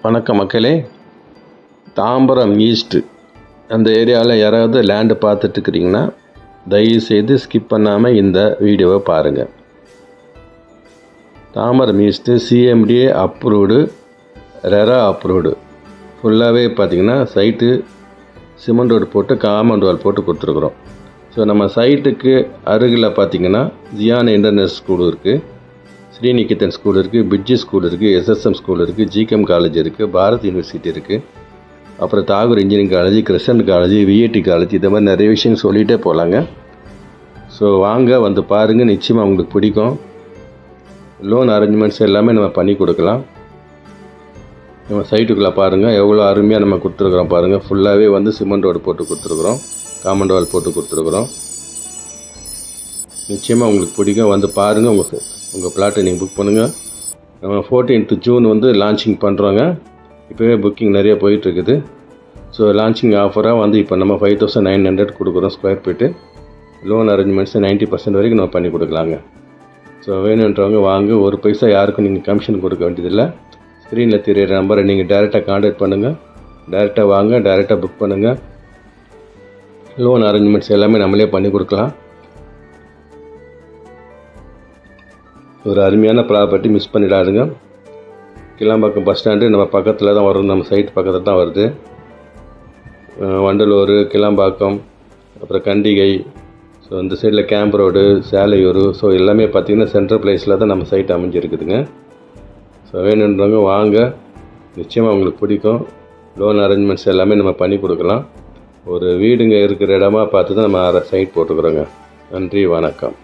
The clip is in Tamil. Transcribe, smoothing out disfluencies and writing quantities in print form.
வணக்கம் மக்களே. தாம்பரம் ஈஸ்ட்டு அந்த ஏரியாவில் யாராவது லேண்டு பார்த்துட்ருக்கிறீங்கன்னா தயவுசெய்து ஸ்கிப் பண்ணாமல் இந்த வீடியோவை பாருங்கள். Tambaram east CMDA approved, RERA approved. ஃபுல்லாகவே பார்த்திங்கன்னா சைட்டு சிமெண்ட் ரோடு போட்டு காம்பவுண்ட் வால் போட்டு கொடுத்துருக்குறோம். ஸோ நம்ம சைட்டுக்கு அருகில் பார்த்திங்கன்னா ஜியான் இன்டர்நேஷனல் ஸ்கூல் இருக்குது, ஸ்ரீநிகேதன் ஸ்கூல் இருக்குது, பிட்ஜி ஸ்கூல் இருக்குது, எஸ்எஸ்எம் ஸ்கூல் இருக்குது, ஜிகேஎம் காலேஜ் இருக்குது, பாரத் யூனிவர்சிட்டி இருக்குது, அப்புறம் Tagore engineering college, Krishnan college, VIT college, இந்த மாதிரி நிறைய விஷயம் சொல்லிகிட்டே போகலாங்க. ஸோ வாங்க வந்து பாருங்கள், நிச்சயமாக உங்களுக்கு பிடிக்கும். லோன் அரேஞ்ச்மெண்ட்ஸ் எல்லாமே நம்ம பண்ணி கொடுக்கலாம். நம்ம சைட்டுக்குள்ளே பாருங்கள், எவ்வளோ அருமையாக நம்ம கொடுத்துருக்குறோம் பாருங்கள். ஃபுல்லாகவே வந்து சிமெண்ட் ரோடு போட்டு கொடுத்துருக்குறோம், காம்பவுண்ட் வால் போட்டு கொடுத்துருக்குறோம். நிச்சயமாக உங்களுக்கு பிடிக்கும், வந்து பாருங்கள். உங்கள் பிளாட்டை நீங்கள் புக் பண்ணுங்கள். நம்ம 14th ஜூன் வந்து லான்ச்சிங் பண்ணுறோங்க. இப்போவே புக்கிங் நிறைய போயிட்டுருக்குது. ஸோ லான்ச்சிங் ஆஃபராக வந்து இப்போ நம்ம 5900 கொடுக்குறோம் ஸ்கொயர் ஃபீட்டு. லோன் அரேஞ்ச்மெண்ட்ஸ் 90% வரைக்கும் நம்ம பண்ணி கொடுக்கலாங்க. ஸோ வேணுன்றவங்க வாங்க, ஒரு பைசா யாருக்கும் நீங்கள் கமிஷன் கொடுக்க வேண்டியதில்லை. ஸ்க்ரீனில் தெரியிற நம்பரை நீங்கள் டைரெக்டாக கான்டாக்ட் பண்ணுங்கள், டைரெக்டாக வாங்க, டைரெக்டாக புக் பண்ணுங்கள். லோன் அரேஞ்ச்மெண்ட்ஸ் எல்லாமே நம்மளே பண்ணி கொடுக்கலாம். ஒரு அருமையான ப்ராப்பர்ட்டி, மிஸ் பண்ணிடாதுங்க. கிளாம்பாக்கம் பஸ் ஸ்டாண்டு நம்ம பக்கத்தில் தான் வரும், நம்ம சைட் பக்கத்தில் தான் வருது. வண்டலூர், கிளாம்பாக்கம், அப்புறம் கண்டிகை, ஸோ இந்த சைடில் கேம்ப் ரோடு, சேலையூர், ஸோ எல்லாமே பார்த்திங்கன்னா சென்ட்ரல் பிளேஸில் தான் நம்ம சைட் அமைஞ்சிருக்குதுங்க. ஸோ வேணுன்றவங்க வாங்க, நிச்சயமாக உங்களுக்கு பிடிக்கும். லோன் அரேஞ்ச்மெண்ட்ஸ் எல்லாமே நம்ம பண்ணி கொடுக்கலாம். ஒரு வீடுங்க இருக்கிற இடமா பார்த்து தான் நம்ம சைட் போட்டுக்கிறோங்க. நன்றி, வணக்கம்.